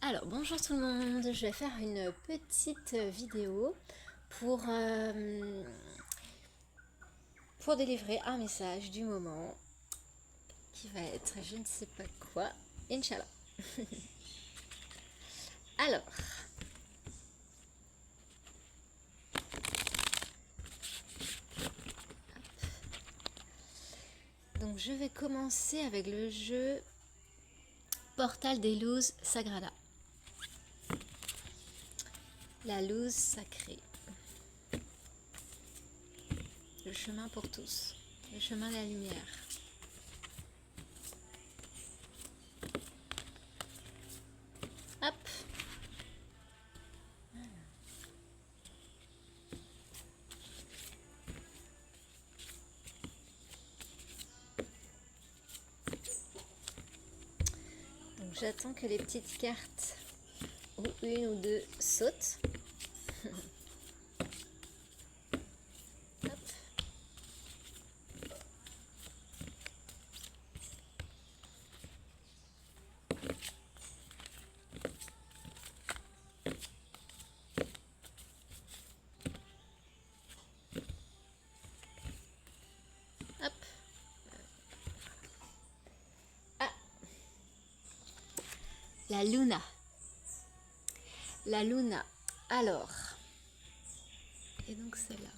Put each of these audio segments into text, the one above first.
Alors, bonjour tout le monde, je vais faire une petite vidéo pour, pour délivrer un message du moment qui va être je ne sais pas quoi, Inch'Allah. Alors, donc je vais commencer avec le jeu Portal des Luz Sagrada. La luz sacrée. Le chemin pour tous. Le chemin de la lumière. Hop. Donc j'attends que les petites cartes, ou une ou deux, sautent. Hop. Hop. Ah, la Luna. La Luna. Alors. Et donc celle-là.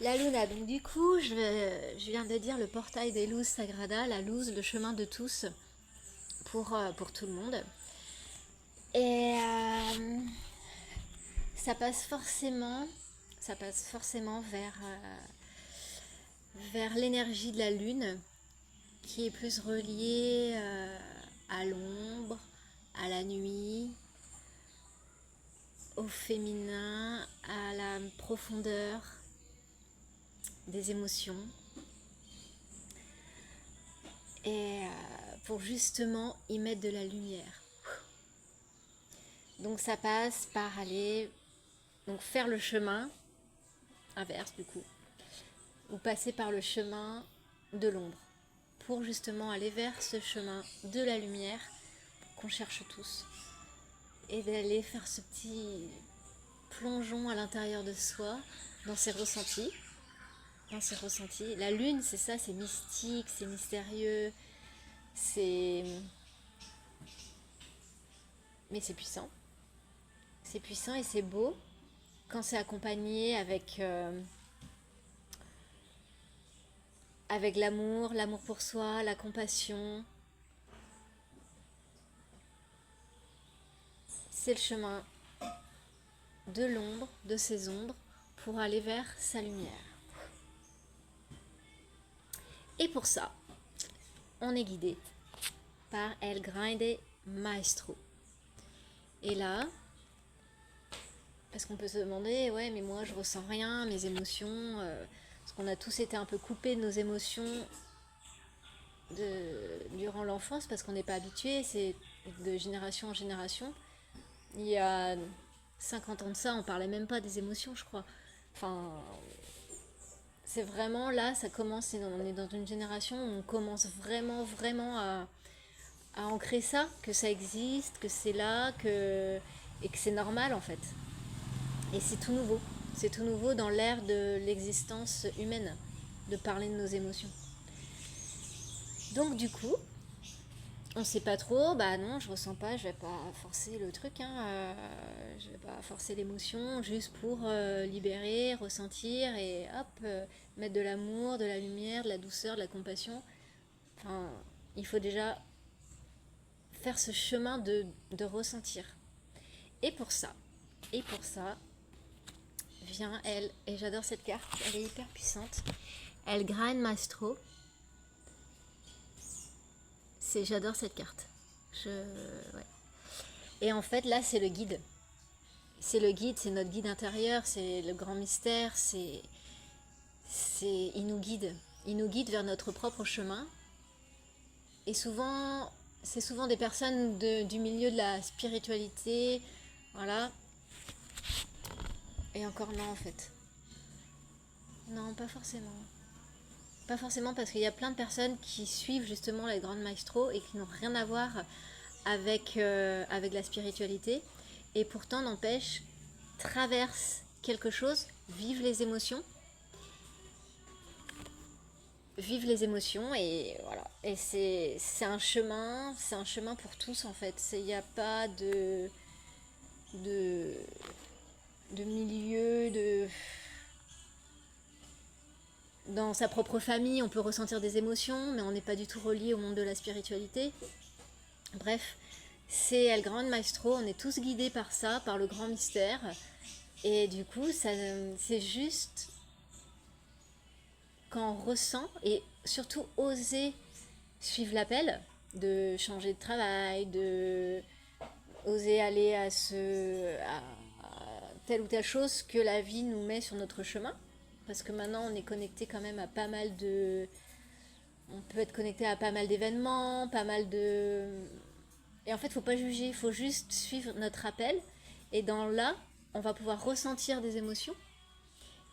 La Luna. Donc du coup, je viens de dire le portail des Luz Sagrada. La Luz, le chemin de tous pour tout le monde. Et ça passe forcément vers l'énergie de la Lune qui est plus reliée à l'ombre, à la nuit, au féminin, à la profondeur des émotions. Et pour justement y mettre de la lumière. Donc ça passe par aller faire le chemin inverse du coup, ou passer par le chemin de l'ombre, pour justement aller vers ce chemin de la lumière qu'on cherche tous. Et d'aller faire ce petit plongeon à l'intérieur de soi, dans ses ressentis. La lune, c'est ça, c'est mystique, c'est mystérieux, c'est... mais c'est puissant. C'est puissant et c'est beau quand c'est accompagné avec l'amour, l'amour pour soi, la compassion. C'est le chemin de l'ombre, de ses ombres, pour aller vers sa lumière. Et pour ça, on est guidé par El Grande Maestro. Et là, parce qu'on peut se demander, ouais, mais moi je ressens rien, mes émotions, parce qu'on a tous été un peu coupés de nos émotions durant l'enfance, parce qu'on n'est pas habitué, c'est de génération en génération. Il y a 50 ans de ça, on parlait même pas des émotions, je crois. Enfin, c'est vraiment là, ça commence, on est dans une génération où on commence vraiment à ancrer ça, que ça existe, que c'est là, et que c'est normal en fait. Et c'est tout nouveau. C'est tout nouveau dans l'ère de l'existence humaine, de parler de nos émotions. Donc du coup, on sait pas trop, bah non, je ressens pas, je vais pas forcer le truc, je vais pas forcer l'émotion, juste pour libérer, ressentir et hop, mettre de l'amour, de la lumière, de la douceur, de la compassion. Enfin, il faut déjà faire ce chemin de ressentir. Et pour ça, vient elle, et j'adore cette carte, elle est hyper puissante. Elle Gran Maestro. J'adore cette carte. Ouais. Et en fait, là, c'est le guide. C'est le guide, c'est notre guide intérieur, c'est le grand mystère, il nous guide. Il nous guide vers notre propre chemin. Et souvent, c'est souvent des personnes du milieu de la spiritualité, voilà. Et encore non, en fait. Non, pas forcément. Pas forcément parce qu'il y a plein de personnes qui suivent justement les grandes maestros et qui n'ont rien à voir avec la spiritualité, et pourtant n'empêche, traverse quelque chose, vive les émotions, et voilà. Et c'est un chemin, pour tous en fait. Il n'y a pas de, de milieu, dans sa propre famille, on peut ressentir des émotions, mais on n'est pas du tout relié au monde de la spiritualité. Bref, c'est El Gran Maestro, on est tous guidés par ça, par le grand mystère. Et du coup, c'est juste quand on ressent, et surtout oser suivre l'appel, de changer de travail, de oser aller à telle ou telle chose que la vie nous met sur notre chemin. Parce que maintenant, on est connecté quand même à pas mal de... On peut être connecté à pas mal d'événements, pas mal de... Et en fait, il ne faut pas juger, il faut juste suivre notre appel. Et dans là, on va pouvoir ressentir des émotions.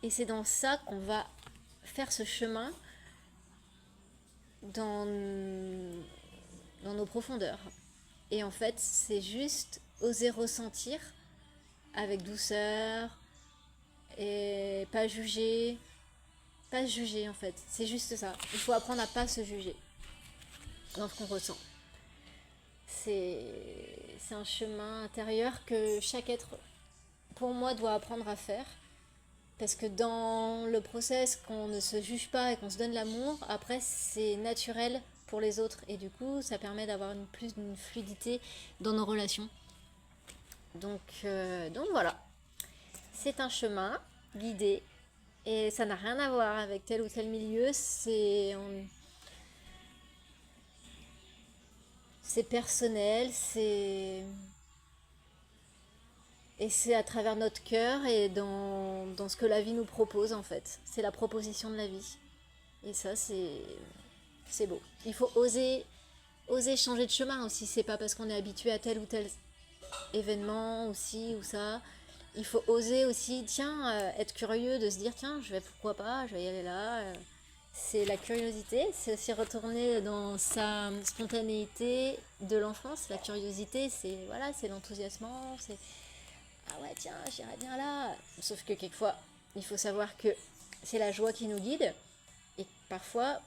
Et c'est dans ça qu'on va faire ce chemin dans nos profondeurs. Et en fait, c'est juste oser ressentir avec douceur et pas juger. Pas se juger en fait, c'est juste ça. Il faut apprendre à pas se juger dans ce qu'on ressent. C'est un chemin intérieur que chaque être, pour moi, doit apprendre à faire. Parce que dans le process, qu'on ne se juge pas et qu'on se donne l'amour, après c'est naturel pour les autres. Et du coup, ça permet d'avoir plus d'une fluidité dans nos relations. Donc voilà, c'est un chemin guidé. Et ça n'a rien à voir avec tel ou tel milieu, c'est personnel, et c'est à travers notre cœur et dans ce que la vie nous propose en fait. C'est la proposition de la vie. Et ça, c'est beau. Il faut oser changer de chemin aussi. C'est pas parce qu'on est habitué à tel ou tel événement aussi ou ça. Il faut oser aussi, être curieux, de se dire, pourquoi pas, je vais y aller là. C'est la curiosité, c'est aussi retourner dans sa spontanéité de l'enfance. La curiosité, c'est l'enthousiasme, c'est ah ouais, tiens, j'irai bien là. Sauf que quelquefois, il faut savoir que c'est la joie qui nous guide, et parfois,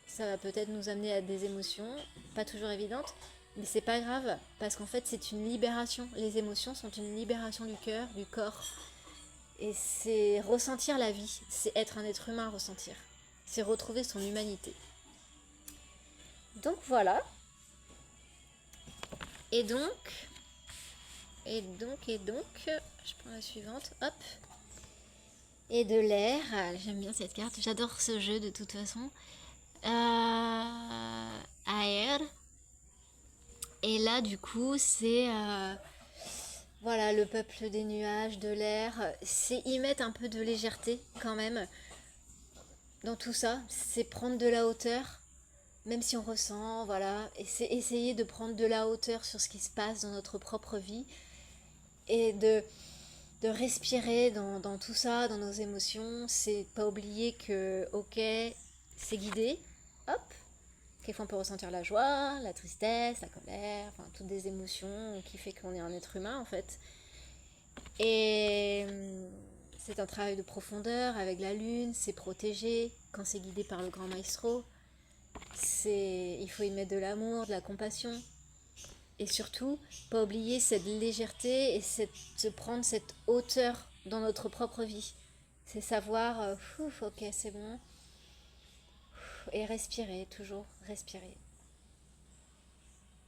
ça va peut-être nous amener à des émotions pas toujours évidentes, mais c'est pas grave, parce qu'en fait c'est une libération. Les émotions sont une libération du cœur, du corps. Et c'est ressentir la vie, c'est être un être humain à ressentir. C'est retrouver son humanité. Donc voilà. Et donc, je prends la suivante, hop. Et de l'air, j'aime bien cette carte, j'adore ce jeu de toute façon. Air. Et là, du coup, c'est voilà, le peuple des nuages, de l'air. C'est y mettre un peu de légèreté quand même dans tout ça. C'est prendre de la hauteur, même si on ressent, voilà. Et c'est essayer de prendre de la hauteur sur ce qui se passe dans notre propre vie. Et de respirer dans tout ça, dans nos émotions. C'est pas oublier que, ok, c'est guidé. Hop. Quelquefois on peut ressentir la joie, la tristesse, la colère, enfin toutes des émotions qui fait qu'on est un être humain en fait. Et c'est un travail de profondeur avec la lune, c'est protégé quand c'est guidé par le grand maestro. Il faut y mettre de l'amour, de la compassion. Et surtout, pas oublier cette légèreté et se prendre cette hauteur dans notre propre vie. C'est savoir, ok, c'est bon. Et respirer, toujours respirer.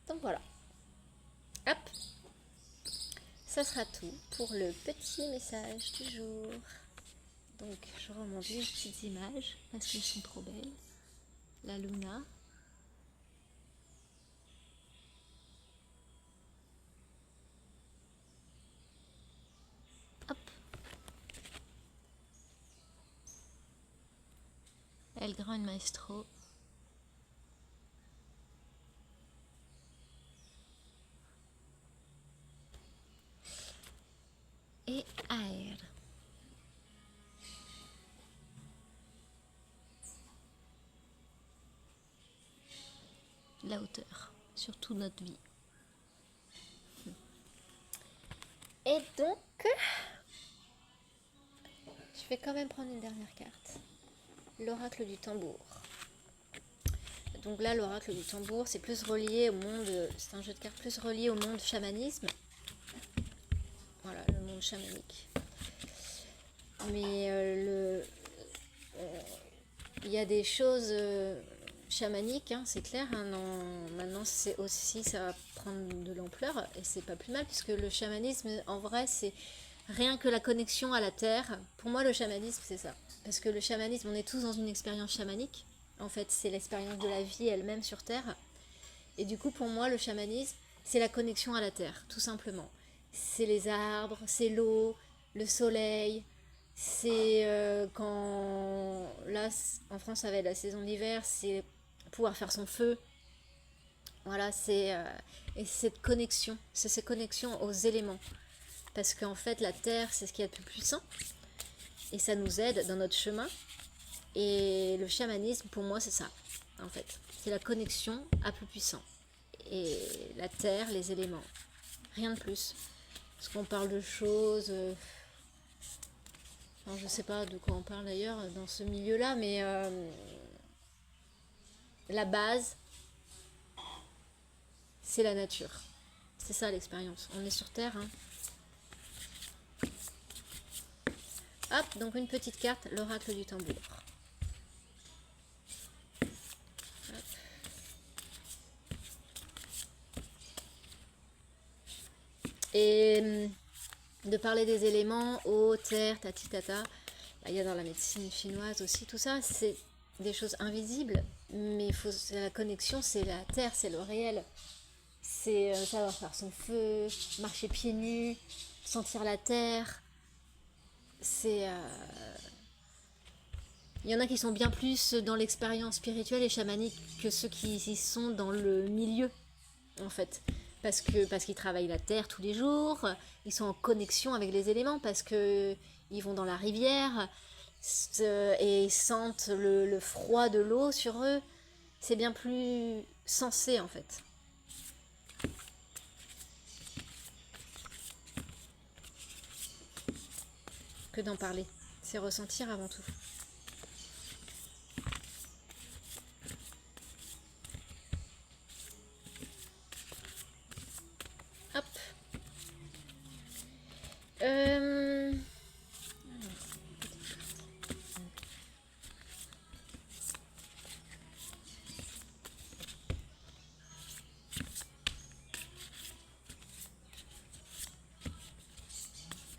Donc voilà. Hop. Ça sera tout pour le petit message du jour. Donc je remonte les petites images parce qu'elles sont trop belles. La Luna. Hop. El Gran Maestro. Et Air. La hauteur sur toute notre vie. Et donc, je vais quand même prendre une dernière carte. L'oracle du tambour. Donc là, l'oracle du tambour, c'est plus relié au monde, c'est un jeu de cartes plus relié au monde chamanisme. Voilà, le monde chamanique. Mais il y a des choses chamaniques, hein, c'est clair. Hein, maintenant, c'est aussi, ça va prendre de l'ampleur et c'est pas plus mal puisque le chamanisme, en vrai, c'est rien que la connexion à la terre. Pour moi, le chamanisme, c'est ça. Parce que le chamanisme, on est tous dans une expérience chamanique. En fait, c'est l'expérience de la vie elle-même sur terre. Et du coup, pour moi, le chamanisme, c'est la connexion à la terre, tout simplement. C'est les arbres, c'est l'eau, le soleil. C'est quand là en France ça va être la saison d'hiver, c'est pouvoir faire son feu. Voilà, et cette connexion, c'est cette connexion aux éléments. Parce qu'en fait la terre c'est ce qu'il y a de plus puissant et ça nous aide dans notre chemin. Et le chamanisme pour moi c'est ça en fait, c'est la connexion à plus puissant. Et la terre, les éléments, rien de plus. Parce qu'on parle de choses. Enfin, je sais pas de quoi on parle d'ailleurs dans ce milieu-là, mais la base, c'est la nature. C'est ça l'expérience. On est sur Terre. Hein. Hop, donc une petite carte, l'oracle du tambour. Hop. Et de parler des éléments, eau, terre, tati tata. Il y a dans la médecine chinoise aussi, tout ça, c'est des choses invisibles, mais la connexion, c'est la terre, c'est le réel. C'est savoir faire son feu, marcher pieds nus, sentir la terre. C'est. Il y en a qui sont bien plus dans l'expérience spirituelle et chamanique que ceux qui y sont dans le milieu, en fait. Parce qu'ils travaillent la terre tous les jours, ils sont en connexion avec les éléments, parce que ils vont dans la rivière et ils sentent le froid de l'eau sur eux. C'est bien plus sensé, en fait. Que d'en parler. C'est ressentir avant tout. Hop.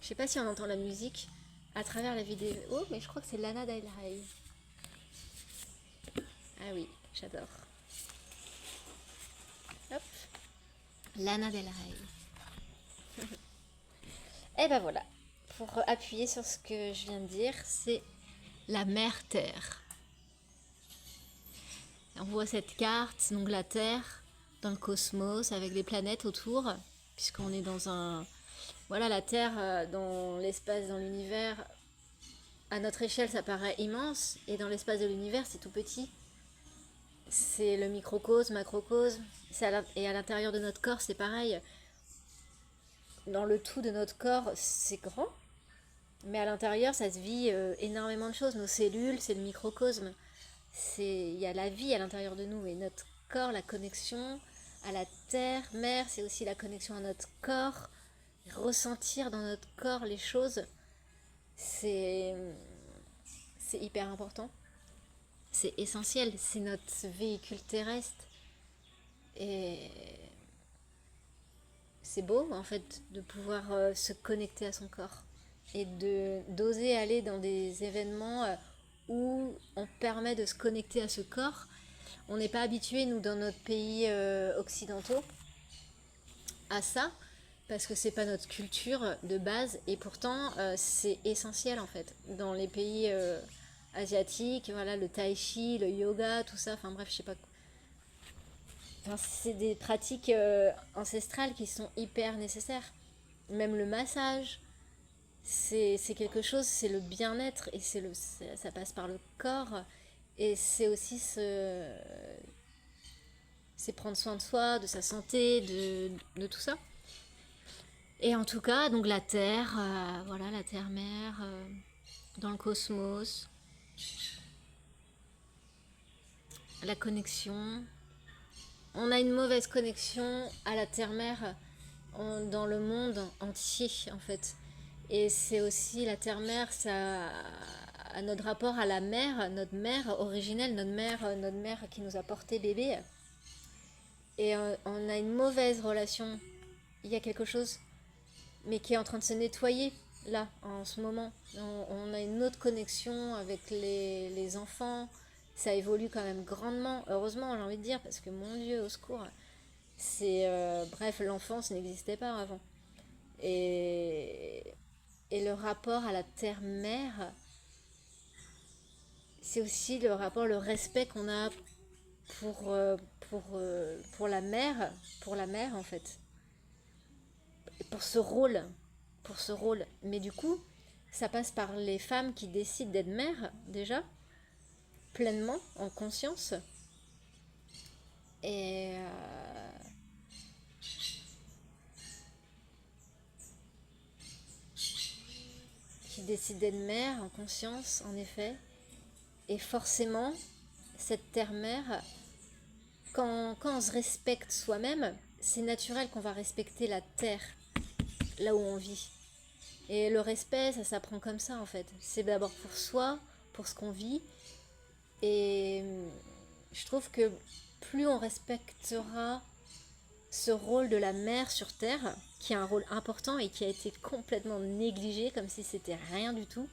Je sais pas si on entend la musique à travers la vidéo, mais je crois que c'est Lana Del Rey. Ah oui, j'adore. Hop. Lana Del Rey. Et ben voilà. Pour appuyer sur ce que je viens de dire, c'est la mère Terre. On voit cette carte, donc la Terre, dans le cosmos, avec des planètes autour, puisqu'on est dans un... Voilà, la Terre, dans l'espace, dans l'univers, à notre échelle, ça paraît immense, et dans l'espace de l'univers, c'est tout petit. C'est le microcosme, macrocosme, et à l'intérieur de notre corps, c'est pareil. Dans le tout de notre corps, c'est grand, mais à l'intérieur, ça se vit énormément de choses. Nos cellules, c'est le microcosme. Il y a la vie à l'intérieur de nous, et notre corps, la connexion à la terre, mère, c'est aussi la connexion à notre corps. Ressentir dans notre corps les choses, c'est hyper important. C'est essentiel, c'est notre véhicule terrestre. Et c'est beau en fait de pouvoir se connecter à son corps et d'oser aller dans des événements où on permet de se connecter à ce corps. On n'est pas habitué, nous, dans notre pays occidentaux, à ça, parce que c'est pas notre culture de base, et pourtant c'est essentiel en fait. Dans les pays asiatiques, voilà, le tai chi, le yoga, tout ça, enfin bref, je sais pas. Enfin, c'est des pratiques ancestrales qui sont hyper nécessaires. Même le massage, c'est quelque chose, c'est le bien-être, et ça passe par le corps, et c'est aussi c'est prendre soin de soi, de sa santé, de tout ça. Et en tout cas, donc la Terre, voilà, la Terre-mère, dans le cosmos, la connexion. On a une mauvaise connexion à la Terre-mère dans le monde entier, en fait. Et c'est aussi la terre-mère, ça, à notre rapport à la mère, notre mère originelle, notre mère qui nous a porté bébé. Et on a une mauvaise relation. Il y a quelque chose, mais qui est en train de se nettoyer là, en ce moment. On a une autre connexion avec les enfants. Ça évolue quand même grandement, heureusement, j'ai envie de dire, parce que mon Dieu, au secours. C'est bref, l'enfance n'existait pas avant. Et, et le rapport à la terre-mère, c'est aussi le rapport, le respect qu'on a pour, pour la mère en fait, pour ce rôle, pour ce rôle. Mais du coup, ça passe par les femmes qui décident d'être mères déjà, pleinement, en conscience, et qui décident d'être mères en conscience, en effet. Et forcément, cette terre-mère, quand on se respecte soi-même, c'est naturel qu'on va respecter la terre, là où on vit. Et le respect, ça s'apprend comme ça en fait. C'est d'abord pour soi, pour ce qu'on vit. Et je trouve que plus on respectera ce rôle de la mère sur Terre, qui a un rôle important et qui a été complètement négligé, comme si c'était rien du tout,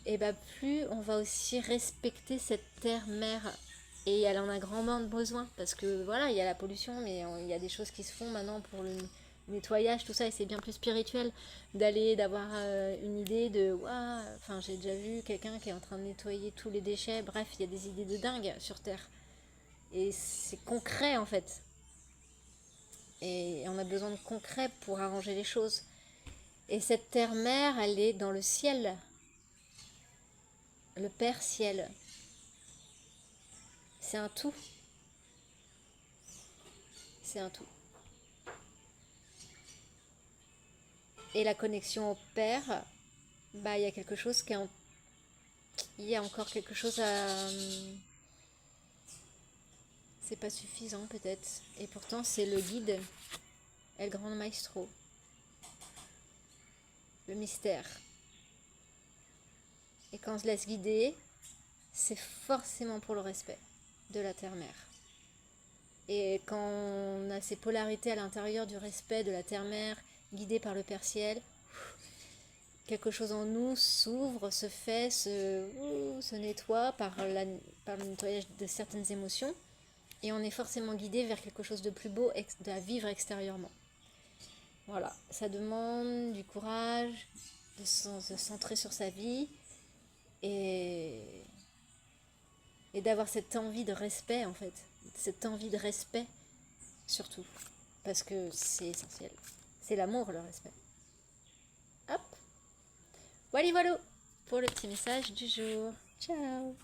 et bah plus on va aussi respecter cette terre-mère. Et elle en a grandement besoin, parce que voilà, il y a la pollution, mais il y a des choses qui se font maintenant pour le nettoyage, tout ça, et c'est bien plus spirituel d'avoir une idée de waouh, enfin j'ai déjà vu quelqu'un qui est en train de nettoyer tous les déchets, bref, il y a des idées de dingue sur Terre. Et c'est concret en fait. Et on a besoin de concret pour arranger les choses. Et cette terre-mère, elle est dans le ciel, le Père ciel. C'est un tout. C'est un tout. Et la connexion au Père, bah il y a quelque chose qui est il y a encore quelque chose à c'est pas suffisant peut-être. Et pourtant c'est le guide, El Grand Maestro, le mystère. Et quand on se laisse guider, c'est forcément pour le respect de la terre-mère. Et quand on a ces polarités à l'intérieur du respect de la terre-mère, guidée par le Père Ciel, quelque chose en nous s'ouvre, se fait, se nettoie par le nettoyage de certaines émotions. Et on est forcément guidé vers quelque chose de plus beau à vivre extérieurement. Voilà, ça demande du courage, de se centrer sur sa vie et, et d'avoir cette envie de respect en fait, cette envie de respect surtout, parce que c'est essentiel. C'est l'amour, le respect. Hop, voilà voilà pour le petit message du jour. Ciao.